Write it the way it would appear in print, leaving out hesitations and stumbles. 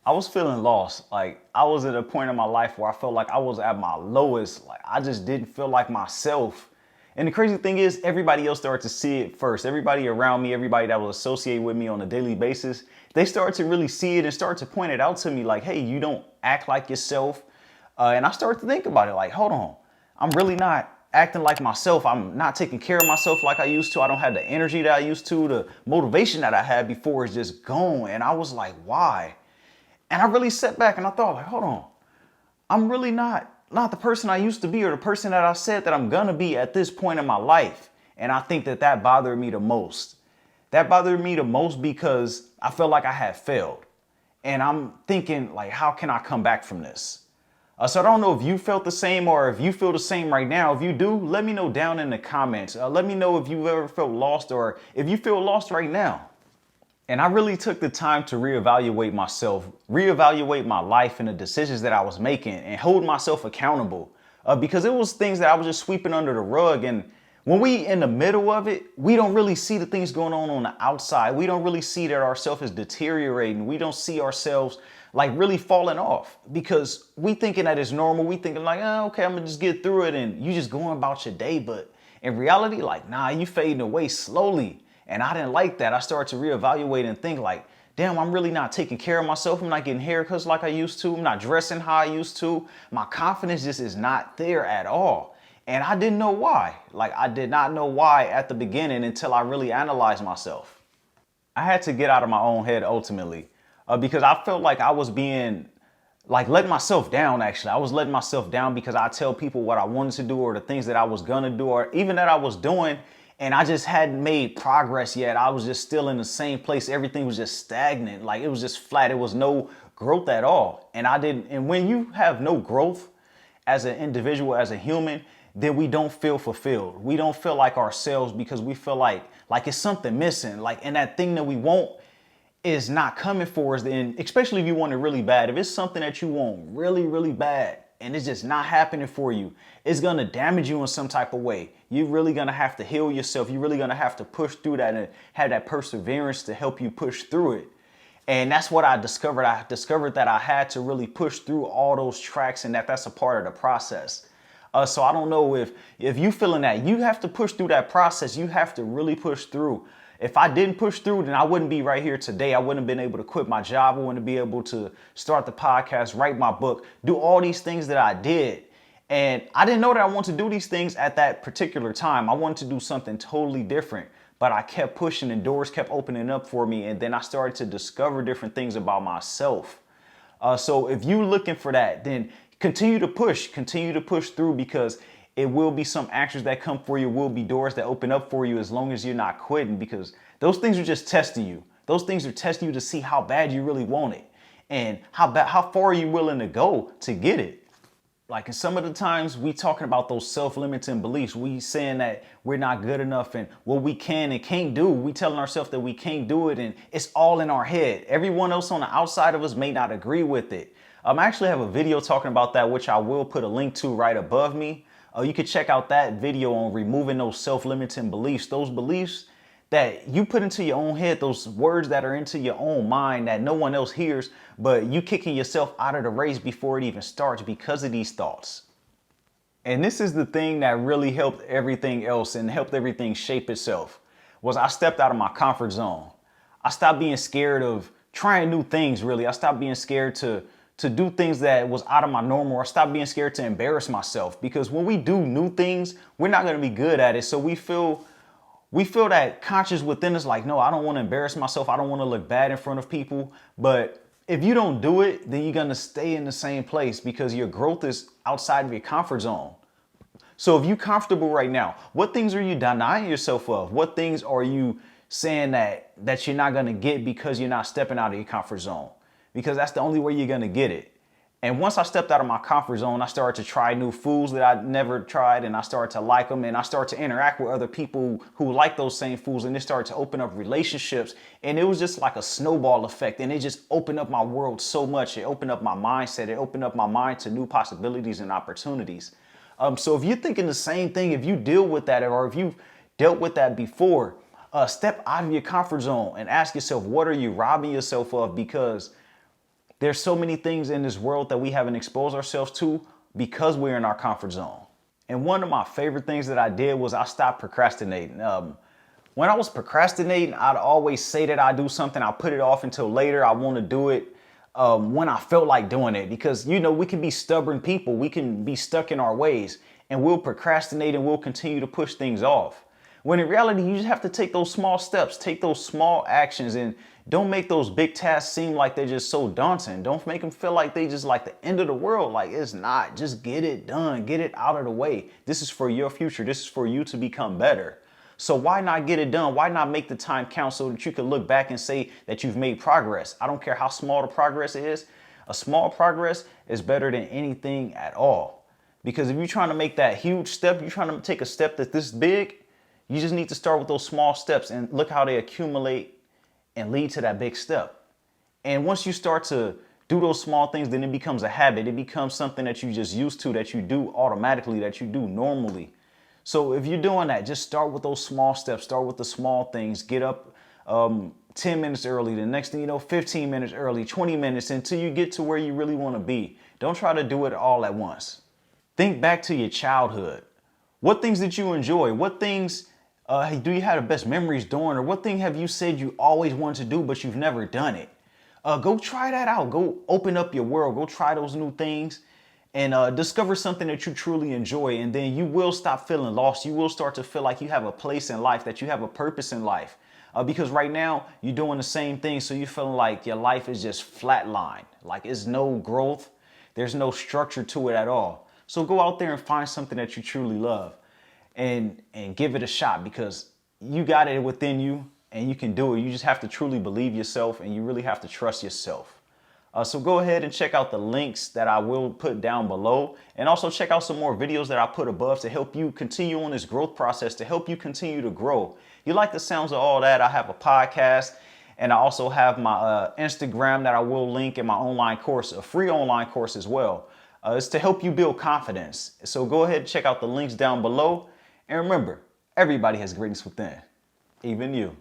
I was feeling lost. Like I was at a point in my life where I felt like I was at my lowest. Like I just didn't feel like myself. And the crazy thing is everybody else started to see it first. Everybody around me, everybody that was associated with me on a daily basis, they started to really see it and start to point it out to me like, hey, you don't act like yourself. And I started to think about it like, hold on, I'm really not acting like myself. I'm not taking care of myself like I used to. I don't have the energy that I used to. The motivation that I had before is just gone. And I was like, why? And I really sat back and I thought like, hold on, I'm really not the person I used to be or the person that I said that I'm gonna be at this point in my life. And I think that that bothered me the most. That bothered me the most because I felt like I had failed. And I'm thinking like, how can I come back from this? So I don't know if you felt the same or if you feel the same right now. If you do, let me know down in the comments. Let me know if you've ever felt lost or if you feel lost right now. And I really took the time to reevaluate myself, reevaluate my life and the decisions that I was making and hold myself accountable because it was things that I was just sweeping under the rug. And when we in the middle of it, we don't really see the things going on the outside. We don't really see that ourselves is deteriorating. We don't see ourselves like really falling off because we thinking that it's normal. We thinking like, oh, okay, I'm gonna just get through it. And you just going about your day. But in reality, like, nah, you fading away slowly. And I didn't like that. I started to reevaluate and think like, damn, I'm really not taking care of myself. I'm not getting haircuts like I used to. I'm not dressing how I used to. My confidence just is not there at all. And I didn't know why. Like I did not know why at the beginning until I really analyzed myself. I had to get out of my own head ultimately because I felt like I was being like letting myself down. Actually, I was letting myself down because I tell people what I wanted to do or the things that I was gonna do or even that I was doing. And I just hadn't made progress yet. I was just still in the same place. Everything was just stagnant. Like it was just flat. It was no growth at all. And I didn't. And when you have no growth as an individual, as a human, then we don't feel fulfilled. We don't feel like ourselves because we feel like it's something missing. Like, and that thing that we want is not coming for us. And especially if you want it really bad, if it's something that you want really, really bad, and it's just not happening for you, it's going to damage you in some type of way. You're really going to have to heal yourself. You're really going to have to push through that and have that perseverance to help you push through it. And that's what I discovered. I discovered that I had to really push through all those tracks and that that's a part of the process. So I don't know if you feeling that you have to push through that process. You have to really push through. If I didn't push through, then I wouldn't be right here today. I wouldn't have been able to quit my job. I wouldn't be able to start the podcast, write my book, do all these things that I did. And I didn't know that I wanted to do these things at that particular time. I wanted to do something totally different, but I kept pushing and doors kept opening up for me. And then I started to discover different things about myself. So if you're looking for that, then continue to push through because it will be some answers that come for you, will be doors that open up for you as long as you're not quitting because those things are just testing you. Those things are testing you to see how bad you really want it and how far are you willing to go to get it. Like in some of the times we talking about those self-limiting beliefs, we saying that we're not good enough and what we can and can't do. We telling ourselves that we can't do it and it's all in our head. Everyone else on the outside of us may not agree with it. I actually have a video talking about that, which I will put a link to right above me. You can check out that video on removing those self-limiting beliefs, those beliefs that you put into your own head, those words that are into your own mind that no one else hears, but you kicking yourself out of the race before it even starts because of these thoughts. And this is the thing that really helped everything else and helped everything shape itself was I stepped out of my comfort zone. I stopped being scared of trying new things, really. I stopped being scared to do things that was out of my normal. I stopped being scared to embarrass myself because when we do new things, we're not going to be good at it. So we feel that conscious within us like, no, I don't want to embarrass myself. I don't want to look bad in front of people. But if you don't do it, then you're going to stay in the same place because your growth is outside of your comfort zone. So if you're comfortable right now, what things are you denying yourself of? What things are you saying that you're not going to get because you're not stepping out of your comfort zone? Because that's the only way you're going to get it. And once I stepped out of my comfort zone, I started to try new foods that I never tried and I started to like them and I started to interact with other people who like those same foods and it started to open up relationships and it was just like a snowball effect and it just opened up my world so much. It opened up my mindset. It opened up my mind to new possibilities and opportunities. So if you're thinking the same thing, if you deal with that or if you've dealt with that before, step out of your comfort zone and ask yourself, what are you robbing yourself of? Because There's so many things in this world that we haven't exposed ourselves to because we're in our comfort zone. And one of my favorite things that I did was I stopped procrastinating. When I was procrastinating, I'd always say that I do something, I put it off until later. I want to do it when I felt like doing it, because we can be stubborn people. We can be stuck in our ways, and we'll procrastinate and we'll continue to push things off. When in reality, you just have to take those small steps, take those small actions, and don't make those big tasks seem like they're just so daunting. Don't make them feel like they just like the end of the world. Like, it's not. Just get it done. Get it out of the way. This is for your future. This is for you to become better. So why not get it done? Why not make the time count so that you can look back and say that you've made progress? I don't care how small the progress is. A small progress is better than anything at all. Because if you're trying to make that huge step, you're trying to take a step that's this big, you just need to start with those small steps and look how they accumulate and lead to that big step. And once you start to do those small things, then it becomes a habit. It becomes something that you just used to, that you do automatically, that you do normally. So if you're doing that, just start with those small steps. Start with the small things. Get up 10 minutes early. The next thing you know, 15 minutes early, 20 minutes, until you get to where you really want to be. Don't try to do it all at once. Think back to your childhood. What things did you enjoy? What things do you have the best memories doing? Or what thing have you said you always wanted to do, but you've never done it? Go try that out. Go open up your world. Go try those new things and discover something that you truly enjoy. And then you will stop feeling lost. You will start to feel like you have a place in life, that you have a purpose in life. Because right now you're doing the same thing. So you're feeling like your life is just flatlined. Like it's no growth. There's no structure to it at all. So go out there and find something that you truly love and give it a shot, because you got it within you and you can do it. You just have to truly believe yourself, and you really have to trust yourself. So go ahead and check out the links that I will put down below, and also check out some more videos that I put above to help you continue on this growth process, to help you continue to grow. You like the sounds of all that? I have a podcast, and I also have my Instagram that I will link in my online course, a free online course as well. It's to help you build confidence. So go ahead and check out the links down below. And remember, everybody has greatness within, even you.